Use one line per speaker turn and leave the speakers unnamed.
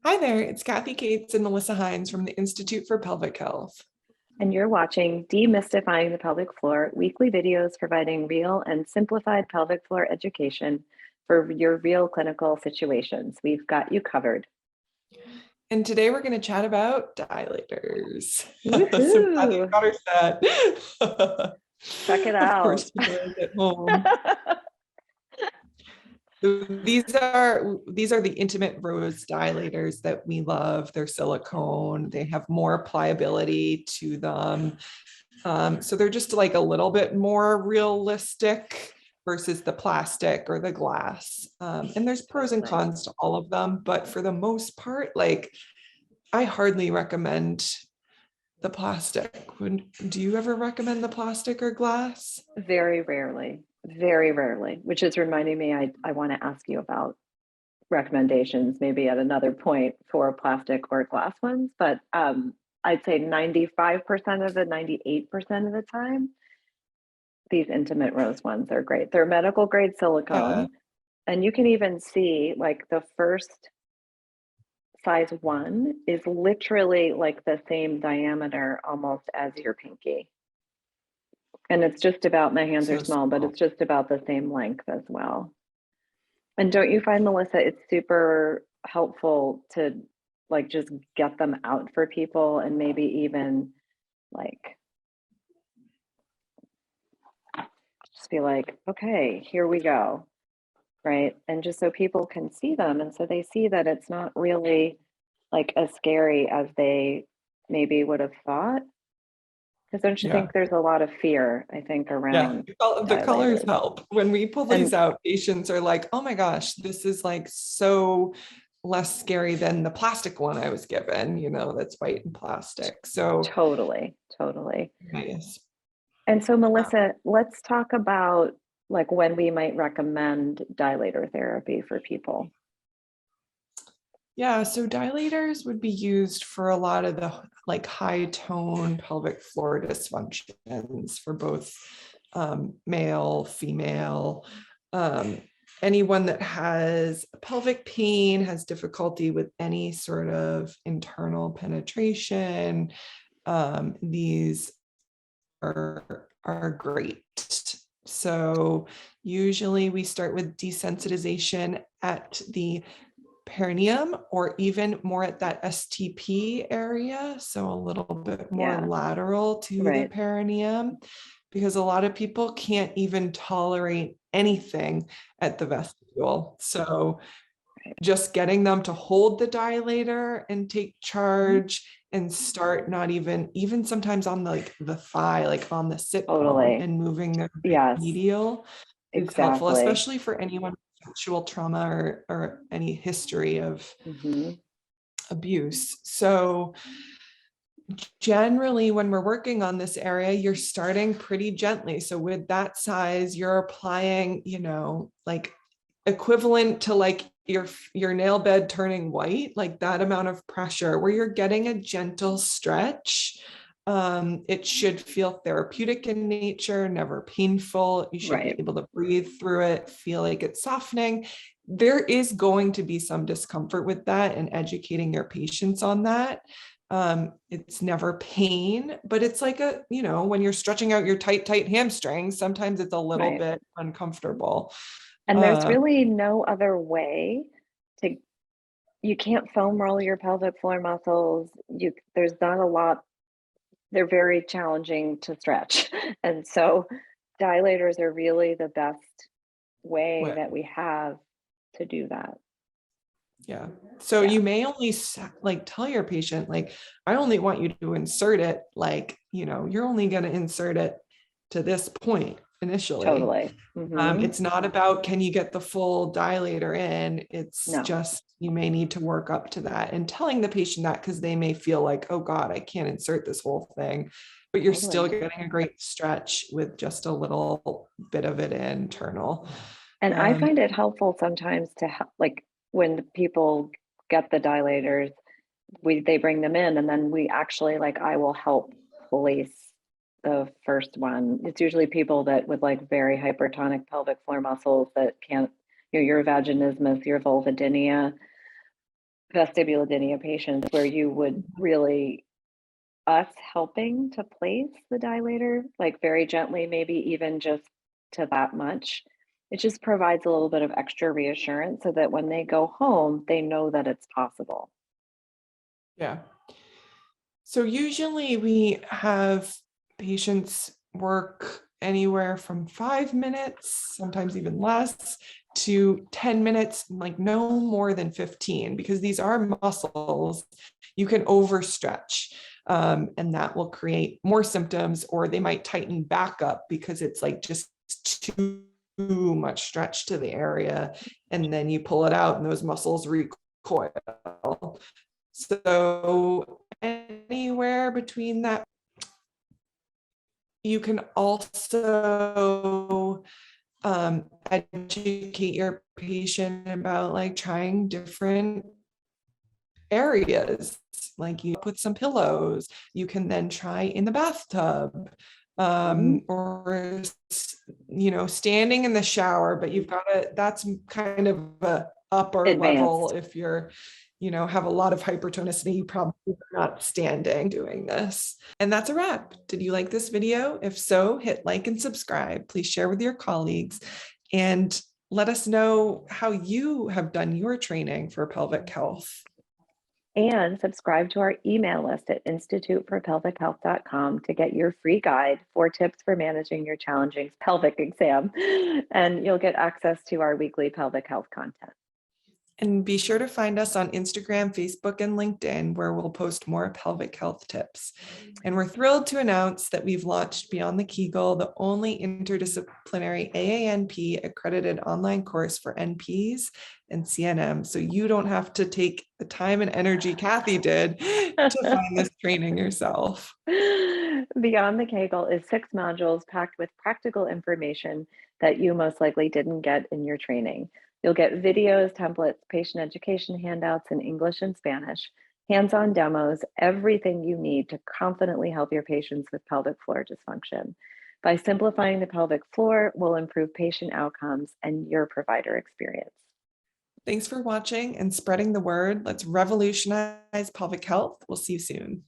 Hi there, it's Kathy Cates and Melissa Hines from the Institute for Pelvic Health.
And you're watching Demystifying the Pelvic Floor, weekly videos providing real and simplified pelvic floor education for your real clinical situations. We've got you covered.
And today we're going to chat about dilators. So Kathy's
Woohoo!
got her set.
Check it
Of
out.
course, she does at home. So these are the intimate rose dilators that we love. They're silicone. They have more pliability to them. So they're just like a little bit more realistic versus the plastic or the glass. And there's pros and cons to all of them, but for the most part, like I hardly recommend the plastic. Do you ever recommend the plastic or glass?
Very rarely, which is reminding me I want to ask you about recommendations maybe at another point for plastic or glass ones, but I'd say 95% of the 98% of the time, these intimate rose ones are great. They're medical grade
Yeah.
silicone, and you can even see like the first size one is literally like the same diameter almost as your pinky. And it's just about, my hands are
So
small, but
small.
it's just about the same length as well. And don't you find, Melissa, it's super helpful to like just get them out for people and maybe even like just be like, okay, here we go. Right. And just so people can see them. And so they see that it's not really like as scary as they maybe would have thought. Because don't you
Yeah.
think there's a lot of fear, I think,
Yeah,
around
the colors
dilators?
help. When we pull these
And
out, patients are like, oh my gosh, this is like so less scary than the plastic one I was given, that's white and plastic. So
totally.
nice.
And so, Melissa, let's talk about like when we might recommend dilator therapy for people.
Yeah, so dilators would be used for a lot of the like high tone pelvic floor dysfunctions for both male, female, anyone that has pelvic pain, has difficulty with any sort of internal penetration. These are great. So usually we start with desensitization at the perineum or even more at that STP area. So a little bit more
Yeah,
lateral to the
right.
perineum, because a lot of people can't even tolerate anything at the vestibule. So
Right.
just getting them to hold the dilator and take
Mhm.
charge and start not even sometimes on like the thigh, like on the sit bone,
Totally.
and moving their
Yes,
medial is helpful,
exactly.
especially for anyone with sexual trauma or any history of
Hmm.
abuse. So generally when we're working on this area, you're starting pretty gently. So with that size, you're applying, like equivalent to like your nail bed turning white, like that amount of pressure where you're getting a gentle stretch. It should feel therapeutic in nature, never painful. You should be
Right.
able to breathe through it, feel like it's softening. There is going to be some discomfort with that, and educating your patients on that. It's never pain, but it's like when you're stretching out your tight hamstrings, sometimes it's a little
Right.
bit uncomfortable.
And there's
Uh,
really no other way to, you can't foam roll your pelvic floor muscles. There's not a lot, they're very challenging to stretch. And so dilators are really the best way
what?
that we have to do that.
Yeah. So
Yeah,
you may only like tell your patient, like, I only want you to insert it, like, you're only going to insert it to this point initially.
totally. Hmm.
It's not about can you get the full dilator in. It's
No,
just you may need to work up to that, and telling the patient that, because they may feel like, oh God, I can't insert this whole thing, but you're still
totally.
getting a great stretch with just a little bit of it internal.
And I
Um,
find it helpful sometimes to help, like when people get the dilators, they bring them in and then we actually like I will help place the first one. It's usually people that with like very hypertonic pelvic floor muscles that can't, your vaginismus, your vulvodynia, vestibulodynia patients where you would really, us helping to place the dilator, like very gently, maybe even just to that much. It just provides a little bit of extra reassurance so that when they go home, they know that it's possible.
Yeah. So usually we have patients work anywhere from 5 minutes, sometimes even less, to 10 minutes, like no more than 15, because these are muscles you can overstretch. And that will create more symptoms, or they might tighten back up because it's like just too much stretch to the area. And then you pull it out and those muscles recoil. So anywhere between that. You can also educate your patient about like trying different areas. Like you put some pillows, you can then try in the bathtub, or standing in the shower, but you've got to, that's kind of a upper level.
Advanced.
If you're have a lot of hypertonicity, you probably are not standing doing this. And that's a wrap. Did you like this video? If so, hit like and subscribe. Please share with your colleagues and let us know how you have done your training for pelvic health.
And subscribe to our email list at instituteforpelvichealth.com to get your free guide, 4 tips for managing your challenging pelvic exam. And you'll get access to our weekly pelvic health content.
And be sure to find us on Instagram, Facebook, and LinkedIn, where we'll post more pelvic health tips. And we're thrilled to announce that we've launched Beyond the Kegel, the only interdisciplinary AANP accredited online course for NPs and CNM. So you don't have to take the time and energy Kathy did to find this training yourself.
Beyond the Kegel is 6 modules packed with practical information that you most likely didn't get in your training. You'll get videos, templates, patient education handouts in English and Spanish, hands-on demos, everything you need to confidently help your patients with pelvic floor dysfunction. By simplifying the pelvic floor, we'll improve patient outcomes and your provider experience.
Thanks for watching and spreading the word. Let's revolutionize pelvic health. We'll see you soon.